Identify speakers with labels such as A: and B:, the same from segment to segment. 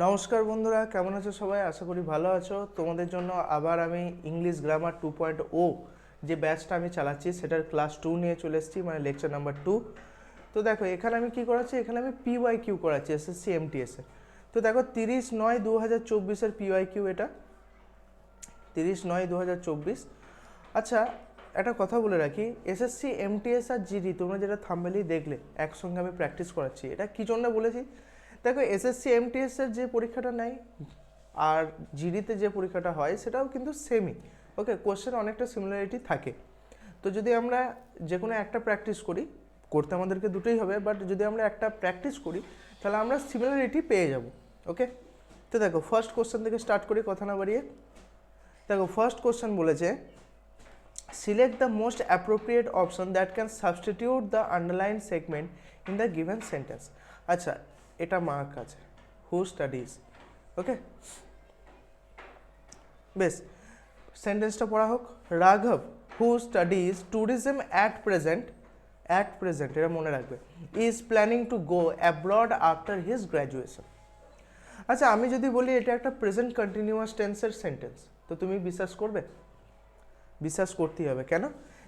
A: নমস্কার বন্ধুরা, কেমন আছো সবাই? আশা করি ভালো আছো। তোমাদের জন্য আবার আমি ইংলিশ গ্রামার 2.0 যে ব্যাচটা আমি চালাচ্ছি সেটার ক্লাস 2 নিয়ে চলে এসেছি, মানে লেকচার নাম্বার 2। তো দেখো এখানে আমি কি করাচ্ছি, এখানে আমি PYQ করাচ্ছি এসএসসি MTS এর। তো দেখো 30/9/2024 PYQ, এটা 30/9/2024। আচ্ছা, একটা কথা বলে রাখি, এসএসসি MTS আর জিডি তোমরা যেটা থাম্বনেলেই দেখলে একসঙ্গে আমি প্র্যাকটিস করাচ্ছি, এটা কী জন্য বলেছি? দেখো এসএসসি MTS এর যে পরীক্ষাটা নেয় আর জিডিতে যে পরীক্ষাটা হয় সেটাও কিন্তু সেমই। ওকে, কোশ্চেন অনেকটা সিমিলারিটি থাকে। তো যদি আমরা যে কোনো একটা প্র্যাকটিস করি, করতে আমাদেরকে দুটোই হবে, বাট যদি আমরা একটা প্র্যাকটিস করি তাহলে আমরা সিমিলারিটি পেয়ে যাব। ওকে, তো দেখো ফার্স্ট কোশ্চেন থেকে স্টার্ট করি কথা না বাড়িয়ে। দেখো ফার্স্ট কোশ্চেন বলেছে, select the most appropriate option that can substitute the underline segment in the given sentence. আচ্ছা, এটা মার্ক আছে, হু স্টাডিজ। ওকে, বেশ, সেন্টেন্সটা পড়া হোক। রাঘব হু স্টাডিজ ট্যুরিজম অ্যাট প্রেজেন্ট এটা মনে রাখবে, is planning to go abroad after his graduation. আচ্ছা, আমি যদি বলি এটা একটা প্রেজেন্ট কন্টিনিউয়াস টেন্সের সেন্টেন্স, তো তুমি বিশ্বাস করবে? বিশ্বাস করতেই হবে। কেন?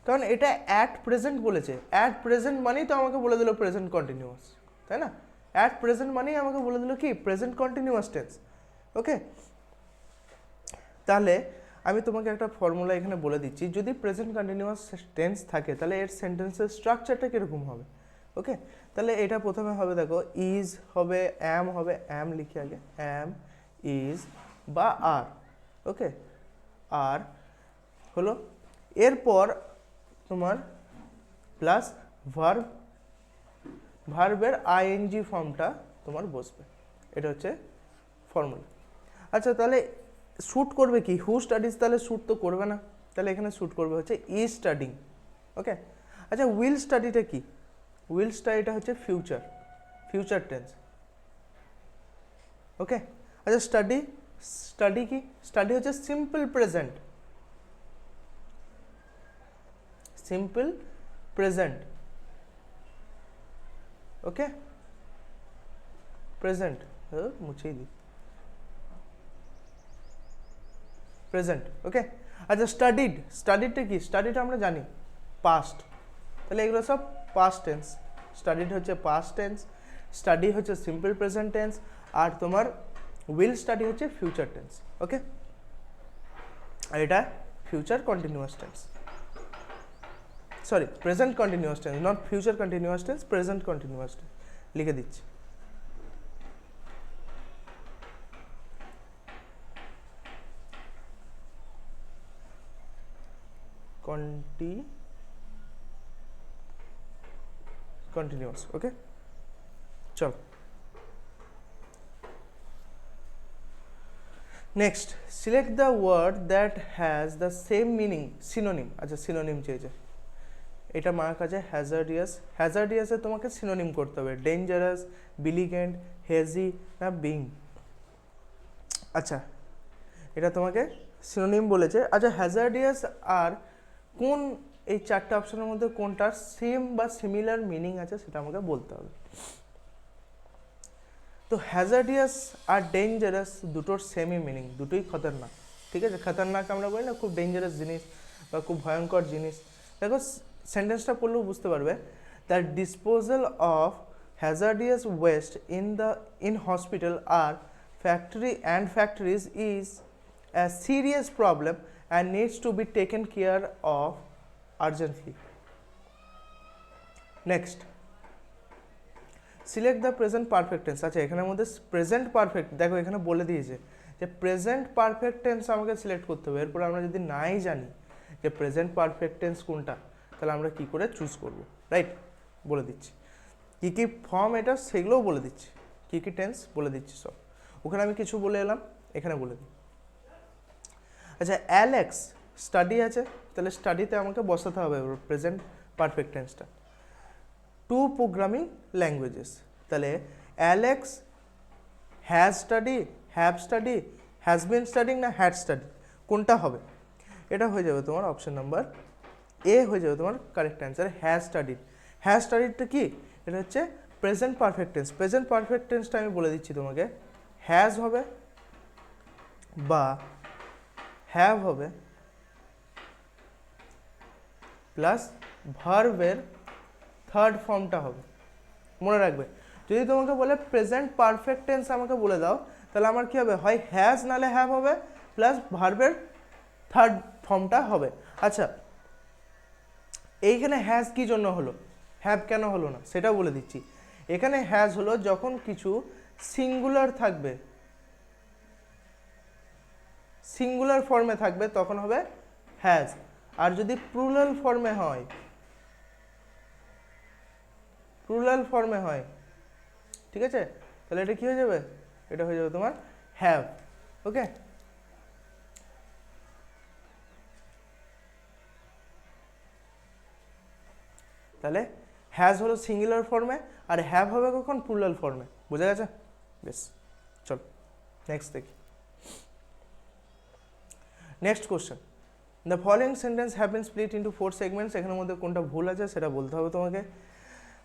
A: কারণ এটা অ্যাট প্রেজেন্ট বলেছে। অ্যাট প্রেজেন্ট মানেই তো আমাকে বলে দিল প্রেজেন্ট কন্টিনিউয়াস, তাই না? অ্যাট প্রেজেন্ট মানেই আমাকে বলে দিল কি প্রেজেন্ট কন্টিনিউয়াস টেন্স। ওকে, তাহলে আমি তোমাকে একটা ফর্মুলা এখানে বলে দিচ্ছি, যদি প্রেজেন্ট কন্টিনিউয়াস টেন্স থাকে তাহলে এর সেন্টেন্সের স্ট্রাকচারটা কীরকম হবে। ওকে, তাহলে এটা প্রথমে হবে, দেখো ইজ হবে, অ্যাম হবে, অ্যাম লিখে আগে, অ্যাম, ইজ বা আর। ওকে, আর হলো, এরপর তোমার প্লাস ভার্ব, ভার্বের আইএনজি ফর্মটা তোমার বসবে। এটা হচ্ছে ফর্মুলা। আচ্ছা, তাহলে শ্যুট করবে কি? হু স্টাডিজ, তাহলে শ্যুট তো করবে না, তাহলে এখানে শ্যুট করবে হচ্ছে ইজ স্টাডিং। ওকে, আচ্ছা উইল স্টাডিটা কি? উইল স্টাডিটা হচ্ছে ফিউচার টেন্স। ওকে, আচ্ছা স্টাডি কি? স্টাডি হচ্ছে সিম্পল প্রেজেন্ট, ওকে, প্রেজেন্ট, মুছেই দিই, প্রেজেন্ট। ওকে, আচ্ছা স্টাডিডটা কি? স্টাডিটা আমরা জানি পাস্ট, তাহলে এগুলো সব পাস্ট টেন্স। স্টাডিড হচ্ছে পাস্ট টেন্স, স্টাডি হচ্ছে সিম্পল প্রেজেন্ট টেন্স, আর তোমার উইল স্টাডি হচ্ছে ফিউচার টেন্স। ওকে, আর এটা future continuous tense, sorry present continuous tense, not future continuous tense, present continuous tense লিখে দিচ্ছি। কন্টিনিউয়াস। ওকে, চলো next, select the word that has the same meaning, synonym. আচ্ছা, synonym চেয়েছে, এটা mark আছে হ্যাজার্ডিয়াস। হ্যাজার্ডিয়াসে তোমাকে সিনোনিম করতে হবে, ডেঞ্জারাস, বিলিগেন্ট, হেজি না বিং। আচ্ছা, এটা তোমাকে সিনোনিম বলেছে। আচ্ছা, হ্যাজার্ডিয়াস আর কোন এই চারটে অপশনের মধ্যে কোনটার সেম বা সিমিলার মিনিং আছে সেটা আমাকে বলতে হবে। তো হ্যাজার্ডিয়াস আর ডেঞ্জারাস দুটোর সেমই মিনিং, দুটোই খতরনাক। ঠিক আছে, খতরনাক আমরা বলি না, খুব ডেঞ্জারাস জিনিস বা খুব ভয়ঙ্কর জিনিস। দেখো সেন্টেন্সটা পড়লেও বুঝতে পারবে, the disposal of hazardous waste in hospital আর factories is a serious problem and needs to be taken care of urgently. Next, select the present perfect tense. আচ্ছা, এখানের মধ্যে প্রেজেন্ট পারফেক্ট, দেখো এখানে বলে দিয়েছে যে প্রেজেন্ট পারফেক্ট টেন্স আমাকে সিলেক্ট করতে হবে। এরপর আমরা যদি নাই জানি যে প্রেজেন্ট পারফেক্ট টেন্স কোনটা, তাহলে আমরা কি করে চুজ করব, রাইট? বলে দিচ্ছি কী কী ফর্ম এটা, সেগুলোও বলে দিচ্ছি, কী কী টেন্স বলে দিচ্ছি সব। ওখানে আমি কিছু বলে এলাম, এখানে বলে দিই। আচ্ছা, অ্যালেক্স স্টাডি আছে, তাহলে স্টাডিতে আমাকে বসাতে হবে প্রেজেন্ট পারফেক্ট টেন্সটা। টু প্রোগ্রামিং ল্যাঙ্গুয়েজেস, তাহলে Alex has study, have study, has been studying না হ্যাড স্টাডি, কোনটা হবে? এটা হয়ে যাবে তোমার অপশন নাম্বার এ, হয়ে যাবে তোমার correct answer, has studied. Has স্টাডিডটা কি? এটা হচ্ছে present perfect tense. Present perfect টেন্সটা আমি বলে দিচ্ছি তোমাকে, হ্যাজ হবে বা হ্যাভ হবে প্লাস ভার্বের থার্ড ফর্মটা হবে। মনে রাখবে, যদি তোমাকে বলে প্রেজেন্ট পারফেক্ট টেন্স আমাকে বলে দাও, তাহলে আমার কি হবে, হয় হ্যাজ নালে হ্যাভ হবে প্লাস ভার্বের থার্ড ফর্মটা হবে। আচ্ছা, এইখানে হ্যাজ কি জন্য হলো, হ্যাভ কেন হলো না সেটা বলে দিচ্ছি। এখানে হ্যাজ হলো যখন কিছু সিঙ্গুলার থাকবে, সিঙ্গুলার ফর্মে থাকবে তখন হবে হ্যাজ। আর যদি প্লুরাল ফর্মে হয়, প্লুরাল ফর্মে হয়, ঠিক আছে, তাহলে এটা কি হয়ে যাবে, এটা হয়ে যাবে তোমার হ্যাভ। ওকে, তাহলে হ্যাজ হলো সিঙ্গুলার ফর্মে আর হ্যাভ হবে কখন, প্লুরাল ফর্মে। বোঝা গেছে? বেশ, চল নেক্সট দেখি। Next question, the following sentence have been split into 4 segments. এখানের মধ্যে কোনটা ভুল আছে সেটা বলতে হবে তোমাকে।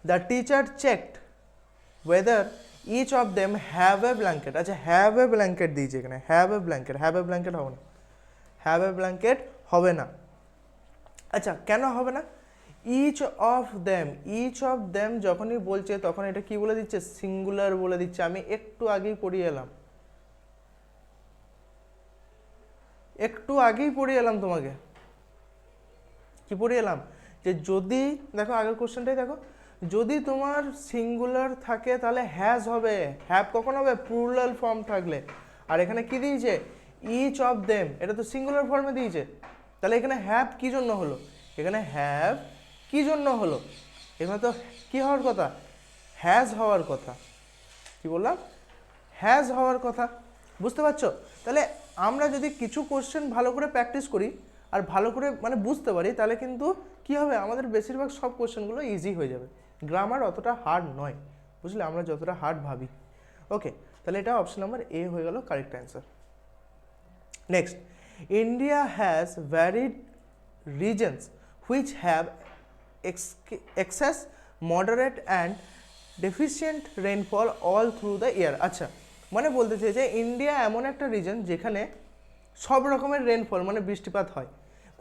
A: The teacher checked whether each of them have a blanket. আচ্ছা, হ্যাভ এ ব্ল্যাঙ্কেট দিয়েছে এখানে, have a blanket, have a blanket হবে না, হ্যাভ এ ব্ল্যাঙ্কেট হবে না। আচ্ছা, কেন হবে না? Each of them, each of them যখনই বলছে তখন এটা কি বলে দিচ্ছে, সিঙ্গুলার বলে দিচ্ছে। আমি একটু আগেই পড়িয়ে এলাম, একটু আগেই পড়িয়ে এলাম তোমাকে, কি পড়িয়ে এলাম, যে যদি দেখো আগের কোশ্চেনটাই দেখো, যদি তোমার সিঙ্গুলার থাকে তাহলে হ্যাজ হবে, হ্যাভ কখন হবে, প্লুরাল ফর্ম থাকলে। আর এখানে কি দিয়েছে, ইচ অফ দেম, এটা তো সিঙ্গুলার ফর্মে দিয়েছে, তাহলে এখানে হ্যাভ কি জন্য হলো, এখানে হ্যাভ কি জন্য হলো, এখানে তো কি হওয়ার কথা, হ্যাজ হওয়ার কথা। কি বললাম, হ্যাজ হওয়ার কথা। বুঝতে পারছো? তাহলে আমরা যদি কিছু কোশ্চেন ভালো করে প্র্যাকটিস করি আর ভালো করে মানে বুঝতে পারি, তাহলে কিন্তু কি হবে, আমাদের বেশিরভাগ সব কোশ্চেনগুলো ইজি হয়ে যাবে। গ্রামার অতটা হার্ড নয়, বুঝলে, আমরা যতটা হার্ড ভাবি। ওকে, তাহলে এটা অপশন নাম্বার এ হয়ে গেল correct answer. Next, India has varied reasons which have excess, moderate and deficient rainfall all through the year. আচ্ছা, মানে বলতে চেয়েছে ইন্ডিয়া এমন একটা রিজন যেখানে সব রকমের রেনফল মানে বৃষ্টিপাত হয়।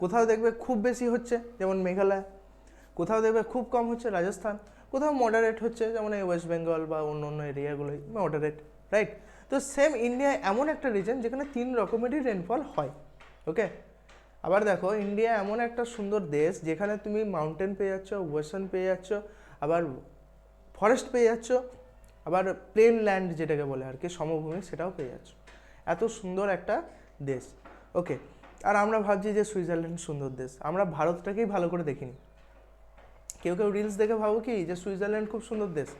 A: কোথাও দেখবে খুব বেশি হচ্ছে যেমন মেঘালয়, কোথাও দেখবে খুব কম হচ্ছে রাজস্থান, কোথাও মডারেট হচ্ছে যেমন এই ওয়েস্ট বেঙ্গল বা অন্য অন্য এরিয়াগুলোই মডারেট, রাইট? তো সেম ইন্ডিয়া এমন একটা রিজন যেখানে 3 রকমেরই রেনফল হয়। ওকে, আবার দেখো ইন্ডিয়া এমন একটা সুন্দর দেশ যেখানে তুমি মাউন্টেন পেয়ে যাচ্ছ, ওয়েস্টার্ন পেয়ে যাচ্ছ, আবার ফরেস্ট পেয়ে যাচ্ছ, আবার প্লেন ল্যান্ড যেটাকে বলে আর কি সমভূমি, সেটাও পেয়ে যাচ্ছ। এত সুন্দর একটা দেশ। ওকে, আর আমরা ভাবছি যে সুইজারল্যান্ড সুন্দর দেশ, আমরা ভারতটাকেই ভালো করে দেখিনি। কেউ কেউ রিলস দেখে ভাবো কি যে সুইজারল্যান্ড খুব সুন্দর দেশ,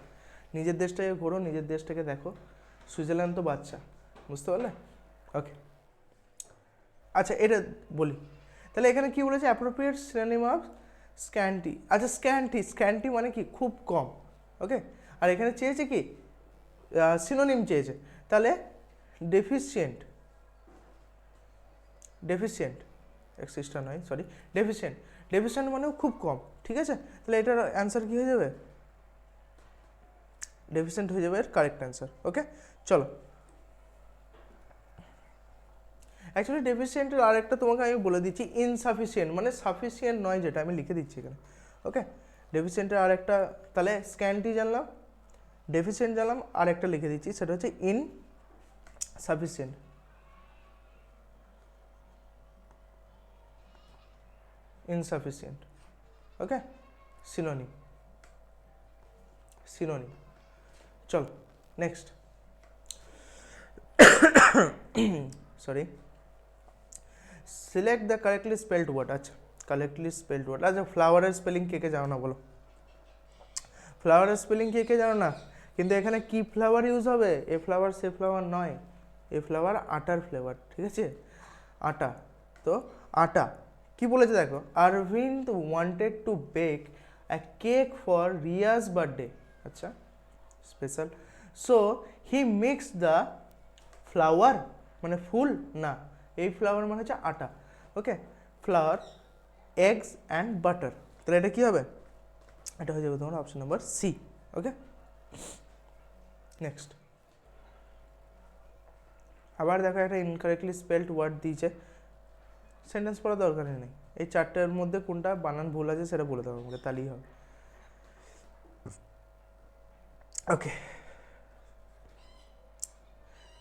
A: নিজের দেশটাকে ঘোরো, নিজের দেশটাকে দেখো, সুইজারল্যান্ড তো বাচ্চা। বুঝতে পারলে? ওকে, আচ্ছা এটা বলি, তাহলে এখানে কি বলেছে, অ্যাপ্রোপ্রিয়েট সিনোনিম অফ স্ক্যান্টি। আচ্ছা, স্ক্যান্টি, স্ক্যান্টি মানে কি, খুব কম। ওকে, আর এখানে চেয়েছে কি, সিনোনিম চেয়েছে, তাহলে ডেফিসিয়েন্ট, ডেফিসিয়েন্ট, এক্সিস্টা নয় সরি, ডেফিসিয়েন্ট, ডেফিসিয়েন্ট মানেও খুব কম। ঠিক আছে, তাহলে এটার অ্যান্সার কী হয়ে যাবে, ডেফিসিয়েন্ট হয়ে যাবে এর কারেক্ট অ্যান্সার। ওকে, চলো, অ্যাকচুয়ালি ডেফিসিয়েন্টের আরেকটা তোমাকে আমি বলে দিচ্ছি, ইনসাফিসিয়েন্ট মানে সাফিসিয়েন্ট নয়, যেটা আমি লিখে দিচ্ছি এখানে। ওকে, ডেফিসিয়েন্টের আরেকটা, তাহলে স্ক্যান্টি জানলাম, ডেফিসিয়েন্ট জানলাম, আর একটা লিখে দিচ্ছি, সেটা হচ্ছে insufficient. Insufficient, okay, synonym, synonym. চলো next, sorry, select the correctly spelled word. আচ্ছা, কারেক্টলি স্পেলড ওয়ার্ড, আচ্ছা ফ্লাওয়ারের স্পেলিং কে কে জানো না বলো, ফ্লাওয়ারের স্পেলিং কে কে জানো না? কিন্তু এখানে কি ফ্লাওয়ার ইউজ হবে, এ ফ্লাওয়ার সে ফ্লাওয়ার নয়, এ ফ্লাওয়ার আটার ফ্লেভার, ঠিক আছে, আটা। তো আটা কি বলেছে দেখো, Arvind wanted to bake a cake for Riya's birthday. আচ্ছা, special, so he mix the flour মানে ফুল না, এই ফ্লাওয়ার মানে হচ্ছে আটা। Okay, flour, eggs and butter, তাহলে এটা কী হবে, এটা হয়ে যাবে তোমার option number C. Okay, next, আবার দেখো একটা ইনকারেক্টলি স্পেলড ওয়ার্ড দিয়েছে, সেন্টেন্স পড়ার দরকারই নেই, এই চারটের মধ্যে কোনটা বানান ভুল আছে সেটা বলে দেবো আমাকে, তাহলেই হবে। ওকে,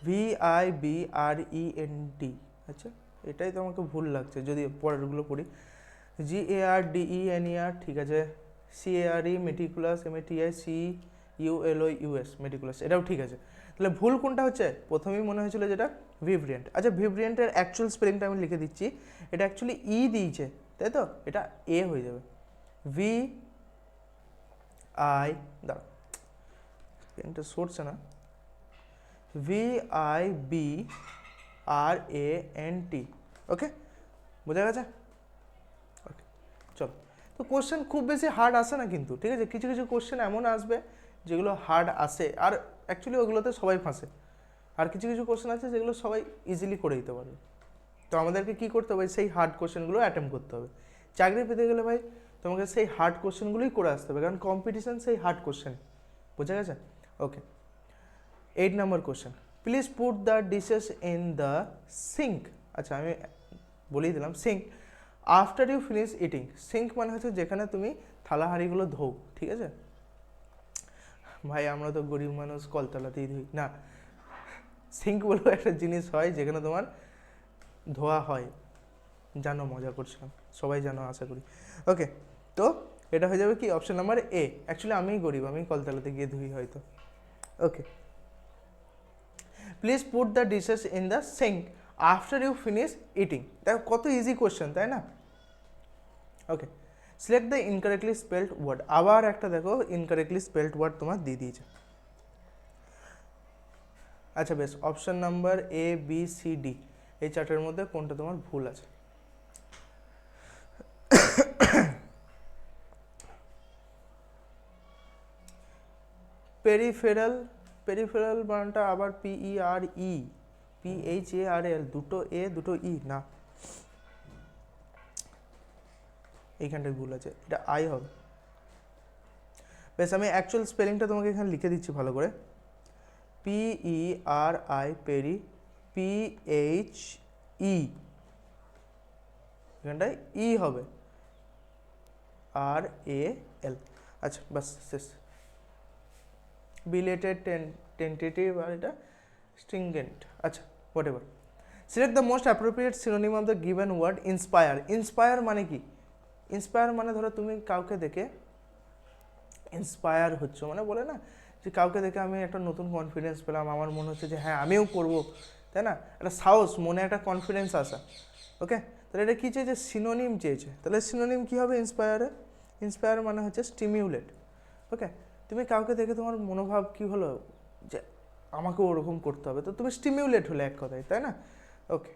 A: VIBRENT, আচ্ছা এটাই তো আমাকে ভুল লাগছে যদি পরেরগুলো পড়ি। GARDENER, ঠিক আছে। CARE মেটিকুলাস, METICULOUS মেটিকুলাস, এটাও ঠিক আছে। তাহলে ভুল কোনটা হচ্ছে? প্রথমেই মনে হয়েছিল যেটা ভিব্রিয়েন্ট। আচ্ছা ভিব্রিয়েন্টের অ্যাকচুয়াল স্পেলিংটা আমি লিখে দিচ্ছি, এটা অ্যাকচুয়ালি ই দিয়েছে তাই তো, এটা এ হয়ে যাবে। দাঁড়া পেনটা সরছে না, VIBRANT, ওকে বোঝা গেছে? ওকে চলো, তো কোশ্চেন খুব বেশি হার্ড আসে না কিন্তু, ঠিক আছে, কিছু কিছু কোশ্চেন এমন আসবে যেগুলো হার্ড আসে, আর অ্যাকচুয়ালি ওগুলোতে সবাই ফাঁসে, আর কিছু কিছু কোশ্চেন আছে যেগুলো সবাই ইজিলি করে দিতে পারবে। তো আমাদেরকে কী করতে হবে? সেই হার্ড কোশ্চেনগুলো অ্যাটেম্প করতে হবে। চাকরি পেতে গেলে ভাই তোমাকে সেই হার্ড কোশ্চেনগুলোই করে আসতে হবে, কারণ কম্পিটিশান সেই হার্ড কোশ্চেন, বোঝা গেছে? Okay, 8 number question, please put the dishes in the sink. আচ্ছা আমি বলেই দিলাম sink after you finish eating. Sink মানে হচ্ছে যেখানে তুমি থালা হাঁড়িগুলো ধোও, ঠিক আছে ভাই, আমরা তো গরিব মানুষ কলতলাতেই ধুই না, সিঙ্ক বলে একটা জিনিস হয় যেখানে তোমার ধোয়া হয়, জানো মজা করছিলাম, সবাই জানো আশা করি। ওকে, তো এটা হয়ে যাবে কি অপশন নাম্বার এ। অ্যাকচুয়ালি আমিই গরিব, আমি কলতলাতে গিয়ে ধুই হয়তো। Okay, please put the dishes in the sink after you finish eating. দেখো কত ইজি কোয়েশ্চেন, তাই না? Okay, select the incorrectly spelled word. আবার একটা দেখো ইনকারেক্টলি স্পেলড ওয়ার্ড তোমার দিয়ে দিয়েছে। আচ্ছা বেশ, অপশন নাম্বার ABCD এই চারটের মধ্যে কোনটা তোমার ভুল আছে? পেরিফেরাল, পেরিফেরাল বানানটা আবার PEREPHARL, দুটো এ দুটো ই না, এইখানটায় ভুল আছে, এটা আই হবে। বেশ, আমি অ্যাকচুয়াল স্পেলিংটা তোমাকে এখানে লিখে দিচ্ছি ভালো করে। PERI পেরি, PHE এখানটায় ই হবে, RAL। আচ্ছা বাস শেষ। বিলেটেড, টেন্টেটিভ, আর এটা স্ট্রিংগেন্ট। আচ্ছা whatever. Select the most appropriate synonym of the given word inspire. Inspire মানে কি? ইন্সপায়ার মানে ধরো তুমি কাউকে দেখে ইন্সপায়ার হচ্ছ, মানে বলে না যে কাউকে দেখে আমি একটা নতুন কনফিডেন্স পেলাম, আমার মনে হচ্ছে যে হ্যাঁ আমিও করবো, তাই না? একটা সাহস, মনে একটা কনফিডেন্স আসা। ওকে, তাহলে এটা কী চেয়েছে? সিনোনিম চেয়েছে। তাহলে সিনোনিম কী হবে ইন্সপায়ারে? ইন্সপায়ার মানে হচ্ছে স্টিমিউলেট। ওকে, তুমি কাউকে দেখে তোমার মনোভাব কী হলো যে আমাকেও ওরকম করতে হবে, তো তুমি স্টিমিউলেট হলে এক কথায়, তাই না? ওকে,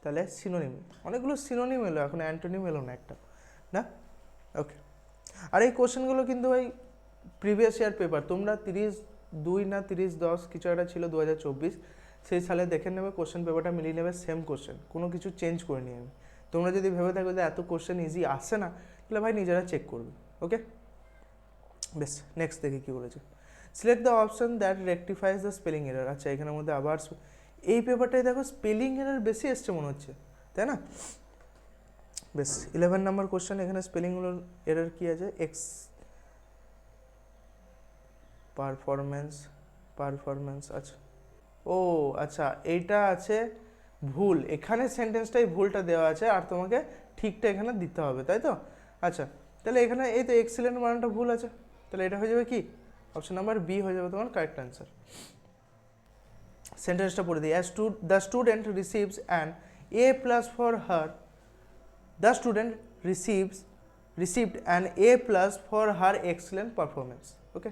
A: তাহলে সিনোনিম, অনেকগুলো সিনোনিম এলো, এখন অ্যান্টোনিম এলো না একটা, না? ওকে, আর এই কোশ্চেনগুলো কিন্তু ভাই প্রিভিয়াস ইয়ার পেপার, তোমরা 32 না 30-10 কিছু একটা ছিল 2024, সেই সালে দেখে নেবে, কোশ্চেন পেপারটা মিলিয়ে নেবে, সেম কোশ্চেন, কোনো কিছু চেঞ্জ করে নিয়ে আমি। তোমরা যদি ভেবে থাকো যে এত কোশ্চেন ইজি আসছে না, তাহলে ভাই নিজেরা চেক করবে। ওকে, বেশ, নেক্সট দেখি কী বলেছে। Select the option that rectifies the spelling error. আচ্ছা এখানের মধ্যে আবার এই পেপারটাই দেখো স্পেলিং এরার বেশি এসছে মনে হচ্ছে, তাই না? বেশ, 11 নম্বর কোশ্চেন, এখানে স্পেলিংগুলোর এরার কী আছে? পারফরমেন্স, আচ্ছা ও আচ্ছা, এইটা আছে ভুল, এখানে সেন্টেন্সটাই ভুলটা দেওয়া আছে, আর তোমাকে ঠিকটা এখানে দিতে হবে, তাই তো? আচ্ছা, তাহলে এখানে এই তো এক্সিলেন্ট মানটা ভুল আছে, তাহলে এটা হয়ে যাবে কি অপশন নাম্বার বি হয়ে যাবে তোমার কারেক্ট অ্যান্সার। সেন্টেন্সটা পড়ে দিই, the student receives an A+ for her, the student received an A+ for her excellent performance. Okay,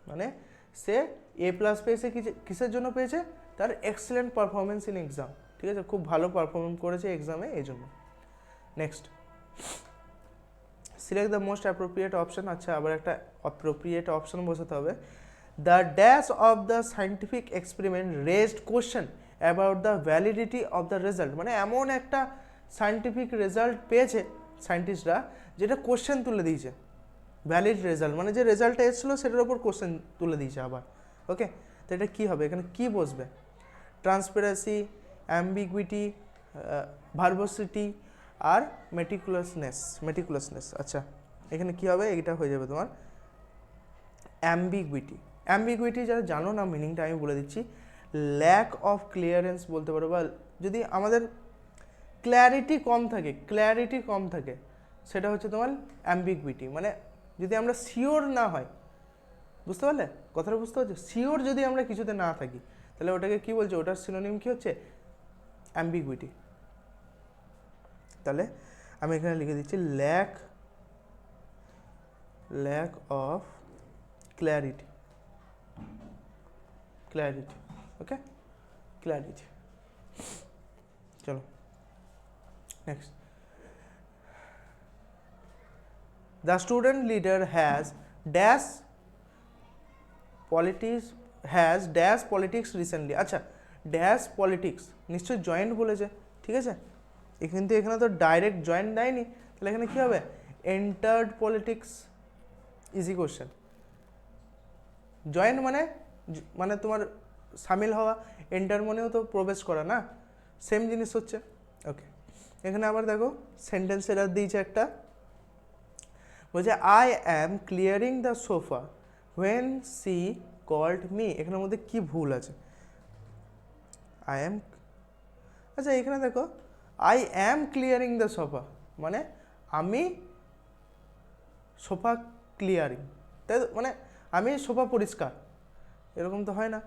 A: মানে সে A+ পেয়েছে কিসের জন্য পেয়েছে? তার এক্সিলেন্ট পারফরমেন্স ইন এক্সাম, ঠিক আছে, খুব ভালো পারফরমেন্স করেছে এক্সামে, এই জন্য। Next, select the most appropriate option. আচ্ছা আবার একটা অ্যাপ্রোপ্রিয়েট অপশন বসাতে হবে। The dash of the scientific experiment raised question about the validity of the result, মানে এমন একটা সায়েন্টিফিক রেজাল্ট পেয়েছে সায়েন্টিস্টরা যেটা কোয়েশ্চেন তুলে দিয়েছে, ভ্যালিড রেজাল্ট মানে যে রেজাল্টটা এসেছিলো সেটার উপর কোশ্চেন তুলে দিয়েছে আবার। ওকে, তো এটা কী হবে? এখানে কী বসবে? ট্রান্সপারেন্সি, অ্যাম্বিগুইটি, ভার্বোসিটি আর মেটিকুলাসনেস। আচ্ছা এখানে কি হবে, এটা হয়ে যাবে তোমার অ্যাম্বিগুইটি যারা জানো না মিনিংটা আমি বলে দিচ্ছি, ল্যাক অফ ক্লিয়ারেন্স বলতে পারো, বা যদি আমাদের ক্ল্যারিটি কম থাকে সেটা হচ্ছে তোমার অ্যাম্বিগুইটি। মানে যদি আমরা শিওর না হয়, বুঝতে পারলে কথাটা, বুঝতে পারছো? শিওর যদি আমরা কিছুতে না থাকি তাহলে ওটাকে কি বলছে, ওটার সিনোনিম কি হচ্ছে, অ্যাম্বিগুইটি। তাহলে আমি এখানে লিখে দিচ্ছি lack of clarity. Okay, clarity. চলো next, the student leader has politics recently. আচ্ছা ড্যাশ পলিটিক্স নিশ্চয়ই জয়েন্ট বলেছে, ঠিক আছে, কিন্তু এখানে তো ডাইরেক্ট জয়েন্ট দেয়নি, তাহলে এখানে কি হবে, entered politics. Easy question. Joint মানে তোমার সামিল হওয়া, এন্টার মানেও তো প্রবেশ করা না, সেম জিনিস হচ্ছে। ওকে, এখানে আবার দেখো সেন্টেন্স এরার দিয়েছে একটা, বলছে I am clearing the sofa when she called me. এখানের মধ্যে কি ভুল আছে, আচ্ছা এখানে দেখো I am clearing the sofa মানে আমি সোফা ক্লিয়ারিং, তাই তো, মানে আমি সোফা পরিষ্কার, এরকম তো হয় না।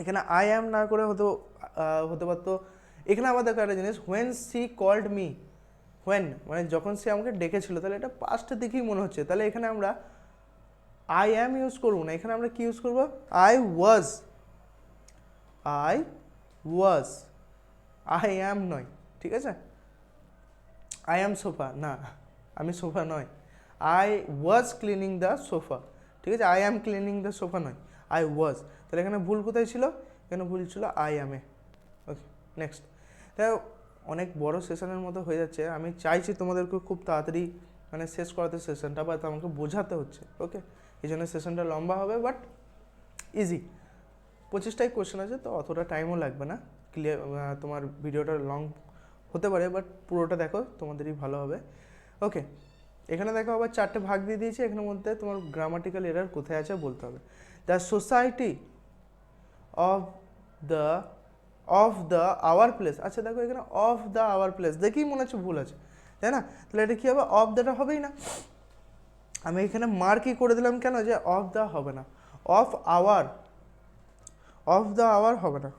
A: এখানে আই অ্যাম না করে হতে পারতো। এখানে আবার দেখো একটা জিনিস, when she called me, when মানে যখন সে আমাকে ডেকেছিল, তাহলে এটা পাস্টের দিকেই মনে হচ্ছে, তাহলে এখানে আমরা আই অ্যাম ইউজ করবো না, এখানে আমরা কি ইউজ করবো, আই ওয়াজ, আই অ্যাম নয়, ঠিক আছে, আই অ্যাম সোফা না, আমি সোফা নয়, I was cleaning the sofa, ঠিক আছে, I am cleaning the sofa নয়, আই ওয়াজ। তাহলে এখানে ভুল কোথায় ছিল, এখানে ভুল ছিল আই অ্যামে। ওকে নেক্সট, তাই অনেক বড় সেশনের মতো হয়ে যাচ্ছে, আমি চাইছি তোমাদেরকে খুব তাড়াতাড়ি মানে শেষ করাতে সেশনটা, বা আমাকে বোঝাতে হচ্ছে। ওকে, এই জন্য সেশনটা লম্বা হবে, বাট ইজি। 25টাই কোশ্চেন আছে, তো অতটা টাইমও লাগবে না, ক্লিয়ার তোমার ভিডিওটা লং হতে পারে, বাট পুরোটা দেখো তোমাদেরই ভালো হবে। ওকে, এখানে দেখো আবার 4টে ভাগ দিয়ে দিয়েছি, এখানের মধ্যে তোমার গ্রামাটিক্যাল এরার কোথায় আছে বলতে হবে। The society of the our place. আচ্ছা দেখো এখানে অফ দ্য আওয়ার প্লেস দেখেই মনে হচ্ছে ভুল আছে, তাই না? তাহলে এটা কী হবে, অফ দ্যাটা হবেই না। আমি এখানে মার্কই করে দিলাম কেন, যে অফ দ্য হবে না, অফ দ্য আওয়ার হবে না,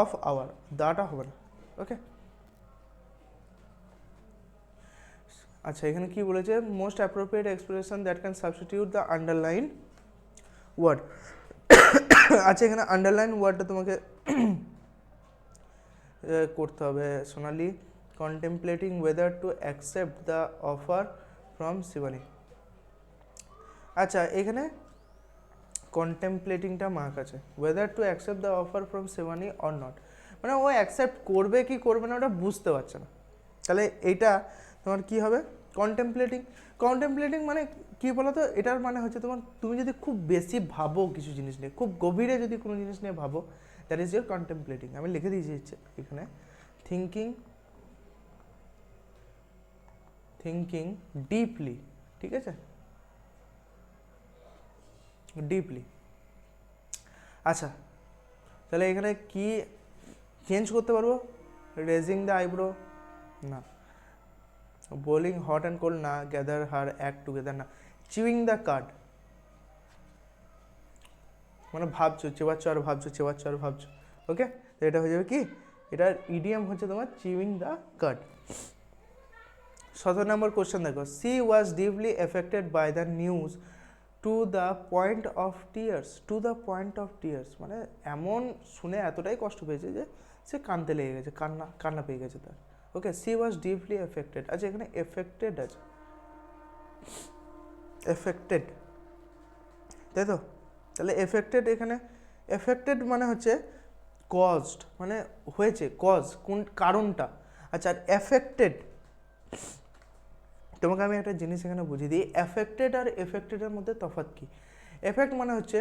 A: অফ আওয়ার দাটা হবে না। ওকে, আচ্ছা এখানে কি বলেছে, most appropriate expression that can substitute the underline word. আচ্ছা এখানে আন্ডারলাইন ওয়ার্ডটা তোমাকে করতে হবে, Sonali contemplating whether to accept the offer from Shivani. আচ্ছা এখানে কন্টেমপ্লেটিংটা মার্ক আছে, whether to accept the offer from Shivani or not, মানে ও অ্যাকসেপ্ট করবে কি করবে না ওটা বুঝতে পারছে না, তাহলে এইটা তোমার কি হবে, কন্টেমপ্লেটিং মানে কী বলো তো, এটার মানে হচ্ছে তোমার, তুমি যদি খুব বেশি ভাবো কিছু জিনিস নিয়ে, খুব গভীরে যদি কোনো জিনিস নিয়ে ভাবো, দ্যাট ইজ ইয়োর কন্টেমপ্লেটিং। আমি লিখে দিয়েছি এখানে, থিঙ্কিং ডিপলি, ঠিক আছে, ডিপলি। আচ্ছা তাহলে এখানে কি চেঞ্জ করতে পারবো, রেজিং দ্য আইব্রো না, বোলিং হট অ্যান্ড কোল্ড না, গ্যাদার হার অ্যাক্ট টুগেদার না, চিউইং দ্য কার্ড মানে ভাবছো, চেবাচ্ছ আর ভাবছো। ওকে, তো এটা হয়ে যাবে কি, এটার ইডিয়াম হচ্ছে তোমার chewing the card. 17 number question দেখো, she was deeply affected by the news to the point of tears, মানে এমন শুনে এতটাই কষ্ট পেয়েছে যে সে কাঁদতে লেগে গেছে, কান্না পেয়ে গেছে তার। ওকে, সি ওয়াজ ডিপলি এফেক্টেড। আচ্ছা এখানে এফেক্টেড আছে, এফেক্টেড, তাই তো, তাহলে এফেক্টেড, এখানে এফেক্টেড মানে হচ্ছে কজড, মানে হয়েছে, কজ কোন কারণটা। আচ্ছা আর এফেক্টেড, তোমাকে আমি একটা জিনিস এখানে বুঝিয়ে দিই, এফেক্টেড আর এফেক্টেডের মধ্যে তফাৎ কি। এফেক্ট মানে হচ্ছে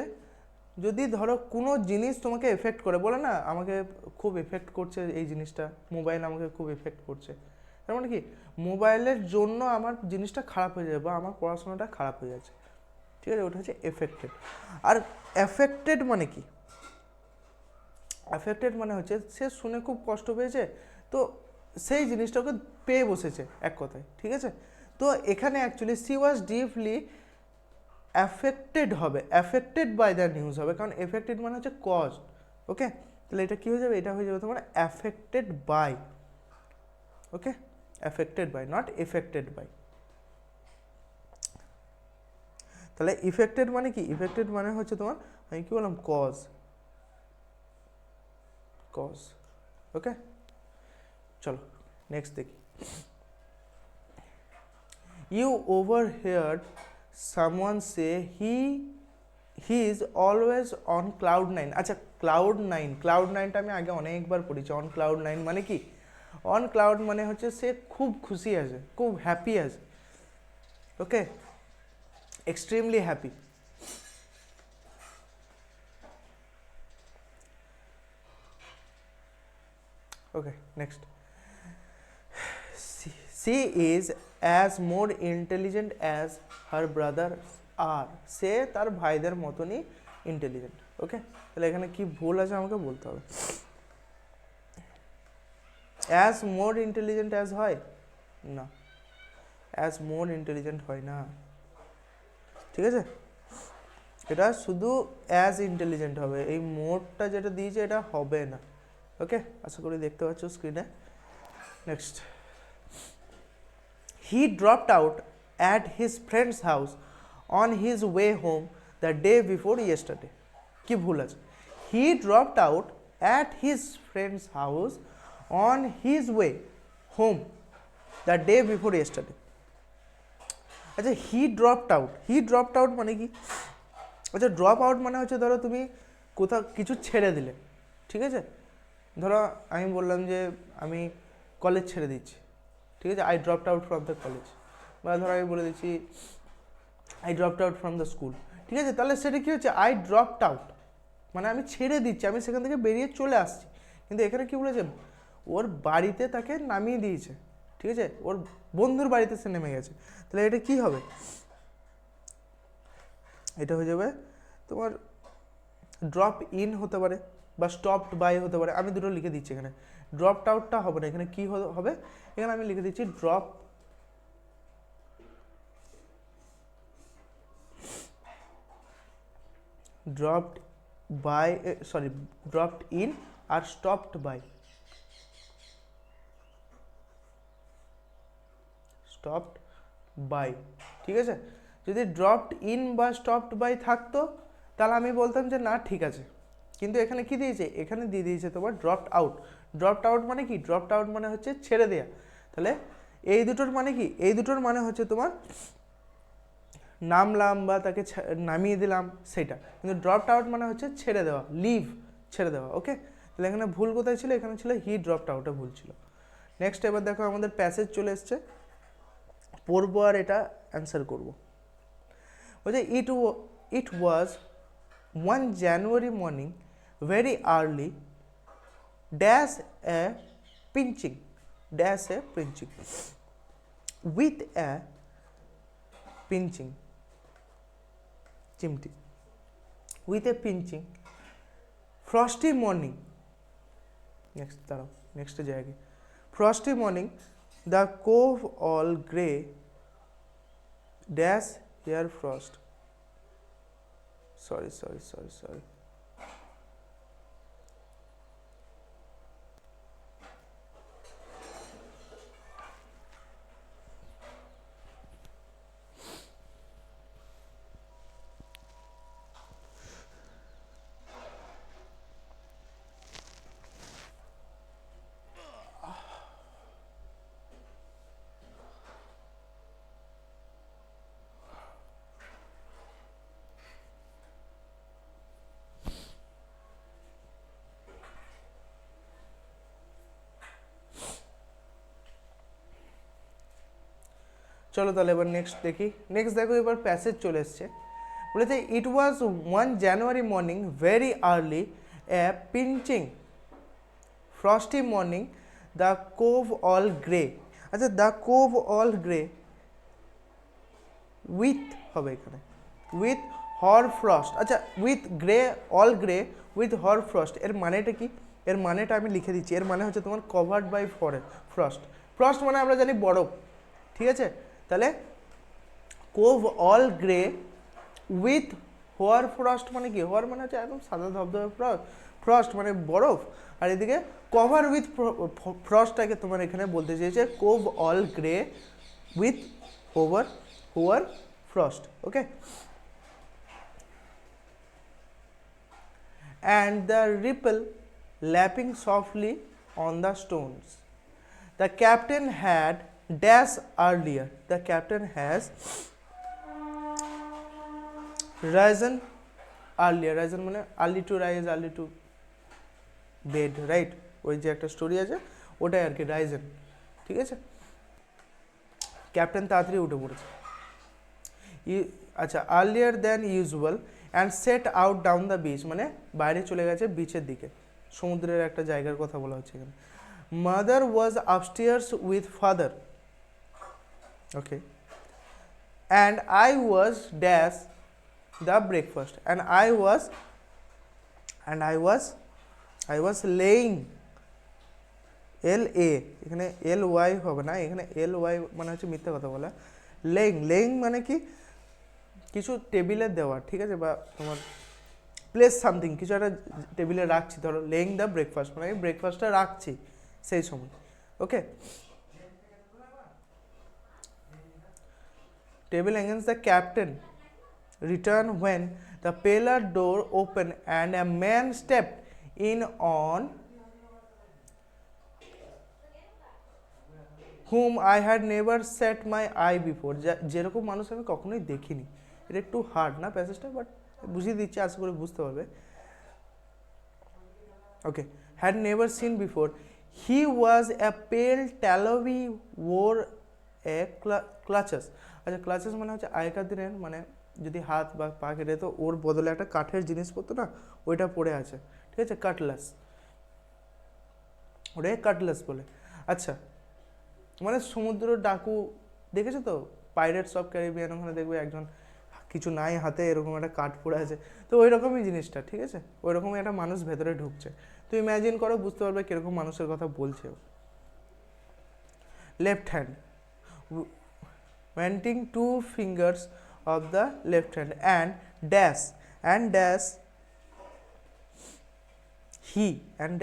A: যদি ধরো কোনো জিনিস তোমাকে এফেক্ট করে, বলে না আমাকে খুব এফেক্ট করছে এই জিনিসটা, মোবাইল আমাকে খুব এফেক্ট করছে, তার মানে কি মোবাইলের জন্য আমার জিনিসটা খারাপ হয়ে যাবে বা আমার পড়াশোনাটা খারাপ হয়ে যাচ্ছে, ঠিক আছে, ওটা হচ্ছে এফেক্টেড। আর এফেক্টেড মানে কি, এফেক্টেড মানে হচ্ছে সে শুনে খুব কষ্ট পেয়েছে, তো সেই জিনিসটা ওকে পেয়ে বসেছে এক কথায়, ঠিক আছে। তো এখানে actually C was deeply affected হবে, অ্যাফেক্টেড বাই দ্য নিউজ হবে, কারণ এফেক্টেড মানে হচ্ছে কজ, ওকে। তাহলে এটা কী হয়ে যাবে, এটা হয়ে যাবে তোমার affected by, okay, affected by, not effected by. তাহলে ইফেক্টেড মানে কি, ইফেক্টেড মানে হচ্ছে তোমার, আমি কি বললাম, কজ, কজ, ওকে। চলো নেক্সট দেখি, you overheard someone say he is always on cloud nine. আচ্ছা, ক্লাউড নাইন, ক্লাউড নাইনটা আমি আগে অনেকবার পড়েছি। অন ক্লাউড নাইন মানে কি, অন ক্লাউড মানে হচ্ছে সে খুব খুশি আছে, খুব হ্যাপি আছে, okay, extremely happy. Okay next, she is as more intelligent as her brothers are, সে তার ভাইদের মতনই ইন্টেলিজেন্ট, ওকে। তাহলে এখানে কি ভুল আছে আমাকে বলতে হবে, অ্যাজ মোর ইন্টেলিজেন্ট অ্যাজ হয় না, অ্যাজ মোর ইন্টেলিজেন্ট হয় না, ঠিক আছে, এটা শুধু অ্যাজ ইন্টেলিজেন্ট হবে, এই মোরটা যেটা দিয়েছে এটা হবে না, ওকে। আশা করি দেখতে পাচ্ছ স্ক্রিনে। Next, he dropped out at his friend's house on his way home the day before yesterday, কি ভুল আছে, he dropped out at his friend's house on his way home the day before yesterday। আচ্ছা, he dropped out মানে কি, আচ্ছা drop out মানে হচ্ছে ধরো তুমি কোথাও কিছু ছেড়ে দিলে, ঠিক আছে, ধরো আমি বললাম যে আমি কলেজ ছেড়ে দিচ্ছি, ঠিক আছে, I dropped out from the college, বা ধরো আমি বলে দিচ্ছি I dropped out from the school, ঠিক আছে, তাহলে সেটা কী হচ্ছে, আই ড্রপড আউট মানে আমি ছেড়ে দিচ্ছি, আমি সেখান থেকে বেরিয়ে চলে আসছি, কিন্তু এখানে কী বলেছে, ওর বাড়িতে তাকে নামিয়ে দিয়েছে, ঠিক আছে, ওর বন্ধুর বাড়িতে সে নেমে গেছে, তাহলে এটা কী হবে, এটা হয়ে যাবে তোমার ড্রপ ইন হতে পারে বা স্টপড বাই হতে পারে, আমি দুটো লিখে দিচ্ছি এখানে, ড্রপড আউটটা হবে না, এখানে কি হবে, এখানে আমি লিখে দিচ্ছি dropped by, sorry dropped in আর স্টপড বাই, স্টপড বাই, ঠিক আছে। যদি ড্রপড ইন বা স্টপড বাই থাকতো তাহলে আমি বলতাম যে না ঠিক আছে, কিন্তু এখানে কি দিয়েছে, এখানে দিয়ে দিয়েছে তোমার ড্রপড আউট। ড্রপড আউট মানে কি, ড্রপড আউট মানে হচ্ছে ছেড়ে দেয়া, তাহলে এই দুটোর মানে কি, এই দুটোর মানে হচ্ছে তোমার নামলাম বা তাকে নামিয়ে দিলাম সেটা, কিন্তু ড্রপড আউট মানে হচ্ছে ছেড়ে দেওয়া, লিভ, ছেড়ে দেওয়া, ওকে। তাহলে এখানে ভুল কোথায় ছিল, এখানে ছিল হি ড্রপড আউটে ভুল ছিল। নেক্সট এবার দেখো আমাদের প্যাসেজ চলে এসছে, পড়বো আর এটা অ্যান্সার করবো। বলছে ইট was 1 January morning very early dash a pinching with a pinching chimney with a pinching frosty morning, next জায়গায় frosty morning the cove all grey dash here frost, sorry চলো তাহলে এবার নেক্সট দেখি। নেক্সট দেখো এবার passage চলে এসছে, বলেছে it was 1 January morning very early a pinching frosty morning the cove all grey. আচ্ছা the cove all grey with হবে এখানে উইথ হর ফ্রস্ট। আচ্ছা with grey all grey with hoar frost এর মানেটা কি? এর মানেটা আমি লিখে দিচ্ছি। এর মানে হচ্ছে তোমার কভার্ড বাই ফ্রস্ট। ফ্রস্ট মানে আমরা জানি বরফ, ঠিক আছে? তাহলে cove all grey with hoar frost মানে কি? হোয়ার মানে হচ্ছে একদম সাদা ধবধবে ফ্রস্ট মানে বরফ, আর এদিকে কভার উইথ ফ্রস্টটাকে তোমার এখানে বলতে চেয়েছে cove all grey with hoar frost. Okay, and the ripple lapping softly on the stones. The captain had dash earlier. The captain has risen earlier. Risen মানে early to rise, early to bed, right? ওই যে একটা story আছে ওটাই আর কি, Ryzen, ঠিক আছে? Captain তাড়াতাড়ি উঠে পড়েছে। আচ্ছা earlier than usual and set out down the beach মানে বাইরে চলে গেছে বিচের দিকে, সমুদ্রের একটা জায়গার কথা বলা হচ্ছে এখানে। Mother was upstairs with father, okay, and I was dash the breakfast and I was laying LA, এখানে LY হবে না, এখানে LY মানে হচ্ছে মিথ্যা কথা বলা। লেইং মানে কি? কিছু টেবিলে দেওয়া, ঠিক আছে? বা তোমার প্লেস সামথিং, কিছু একটা টেবিলে রাখছি, ধরো লেইং দ্য ব্রেকফাস্ট মানে আমি ব্রেকফাস্টটা রাখছি সেই সময়। Okay, table against the captain return when the parlour door open and a man stepped in on whom I had never set my eye before. যেরকম মানুষ আমি কখনোই দেখিনি। এটা একটু হার্ড না প্যাসেজটা, বাট বুঝিয়ে দিচ্ছি, আশা করি বুঝতে পারবে। ওকে, had never seen before. He was a pale tallowy, wore a clutches. আচ্ছা ক্লাচেস মানে হচ্ছে আগেকার দিনের, মানে যদি হাত বা পা কেটে তো ওর বদলে একটা কাঠের জিনিস পড়তো না, ওইটা পড়ে আছে, ঠিক আছে? কাটলাস, ওটাকে কাটলাস বলে। আচ্ছা মানে সমুদ্র ডাকু দেখেছো তো পাইরেটস অফ ক্যারিবিয়ান, ওখানে দেখবে একজন কিছু নাই হাতে, এরকম একটা কাঠ পড়ে আছে, তো ওই রকমই জিনিসটা, ঠিক আছে? ওই রকমই একটা মানুষ ভেতরে ঢুকছে, তো ইম্যাজিন করো, বুঝতে পারবে কিরকম মানুষের কথা বলছে। Left hand pointing two fingers of the left hand and dash he and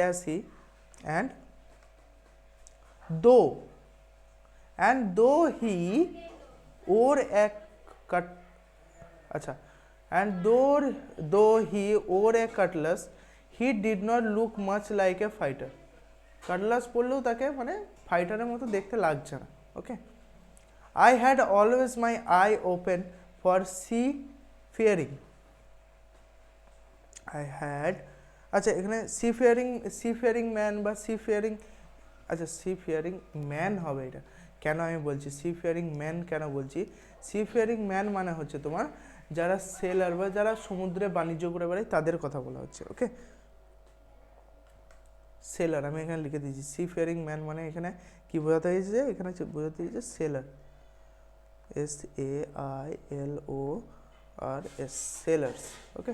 A: though he wore a cut, acha, and though he wore a cutlass he did not look much like a fighter. কাটলাস পড়লেও তাকে মানে ফাইটারের মতো দেখতে লাগছে না। ওকে, I had always my eye open for seafaring. I had, আচ্ছা এখানে seafaring man বা seafaring, আচ্ছা seafaring man হবে এটা। কেন আমি বলছি seafaring man কেন বলছি? seafaring man মানে হচ্ছে তোমার যারা সেলার বা যারা সমুদ্রে বাণিজ্য করে বেড়ায় তাদের কথা বলা হচ্ছে। ওকে, সেলার আমি এখানে লিখে দিয়েছি। seafaring man মানে এখানে কি বোঝাতে হয়েছে? এখানে বোঝাতে হয়েছে সেলার, SAILORS, সেলার্স। ওকে,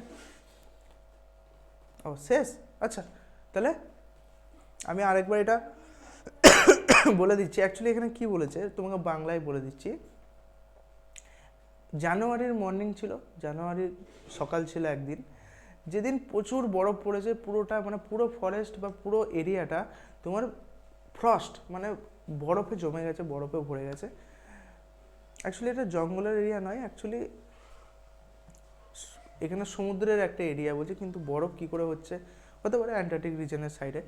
A: ও শেষ। আচ্ছা তাহলে আমি আরেকবার এটা বলে দিচ্ছি। অ্যাকচুয়ালি এখানে কি বলেছে তোমাকে বাংলায় বলে দিচ্ছি। জানুয়ারির মর্নিং ছিল, জানুয়ারির সকাল ছিল একদিন, যেদিন প্রচুর বরফ পড়েছে, পুরোটা মানে পুরো ফরেস্ট বা পুরো এরিয়াটা তোমার ফ্রস্ট মানে বরফে জমে গেছে, বরফে ভরে গেছে। অ্যাকচুয়ালি এটা জঙ্গলের এরিয়া নয়, অ্যাকচুয়ালি এখানে সমুদ্রের একটা এরিয়া বলছে, কিন্তু বরফ কী করে হচ্ছে হতে পারে অ্যান্টার্কটিক রিজনের সাইডে,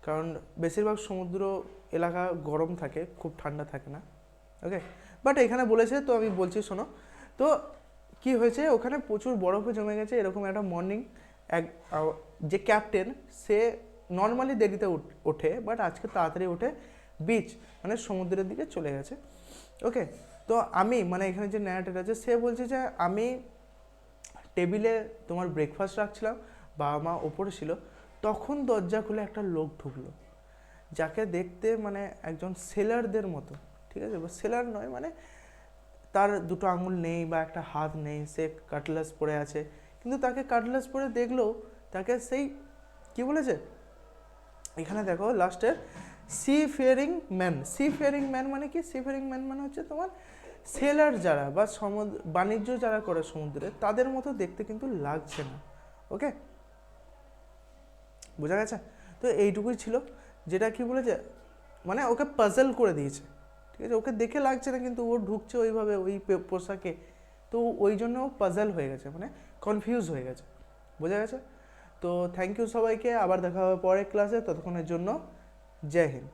A: কারণ বেশিরভাগ সমুদ্র এলাকা গরম থাকে, খুব ঠান্ডা থাকে না। ওকে, বাট এখানে বলেছে তো আমি বলছি শোনো। তো কি হয়েছে, ওখানে প্রচুর বরফে জমে গেছে, এরকম একটা মর্নিং যে ক্যাপ্টেন সে নর্মালি দেরিতে ওঠে, বাট আজকে তাড়াতাড়ি উঠে বিচ মানে সমুদ্রের দিকে চলে গেছে। ওকে, তো আমি মানে এখানে যে ন্যারেটর আছে সে বলছে যে আমি টেবিলে তোমার ব্রেকফাস্ট রাখছিলাম, বাবা মা ওপরে ছিল, তখন দরজা খুলে একটা লোক ঢুকলো, যাকে দেখতে মানে একজন সেলারদের মতো, ঠিক আছে, বা সেলার নয়, মানে তার দুটো আঙুল নেই বা একটা হাত নেই, সে কাটলাস পরে আছে, কিন্তু তাকে কাটলাস পরে দেখলেও তাকে সেই কি বলেছে এখানে দেখো লাস্টে, সি ফেয়ারিং ম্যান। সি ফেয়ারিং ম্যান মানে কি? সি ফেয়ারিং ম্যান মানে হচ্ছে তোমার সেলার যারা বা সমুদ্র বাণিজ্য যারা করে সমুদ্রে, তাদের মতো দেখতে কিন্তু লাগছে না। ওকে, বোঝা গেছে? তো এইটুকুই ছিল, যেটা কি বলেছে মানে ওকে পাজল করে দিয়েছে, ঠিক আছে, ওকে দেখে লাগছে না কিন্তু ও ঢুকছে ওইভাবে ওই পোশাকে, তো ওই জন্য ও পাজল হয়ে গেছে, মানে কনফিউজ হয়ে গেছে। বোঝা গেছে? তো থ্যাংক ইউ সবাইকে, আবার দেখা হবে পরের ক্লাসে, ততক্ষণের জন্য জয় হিন্দ।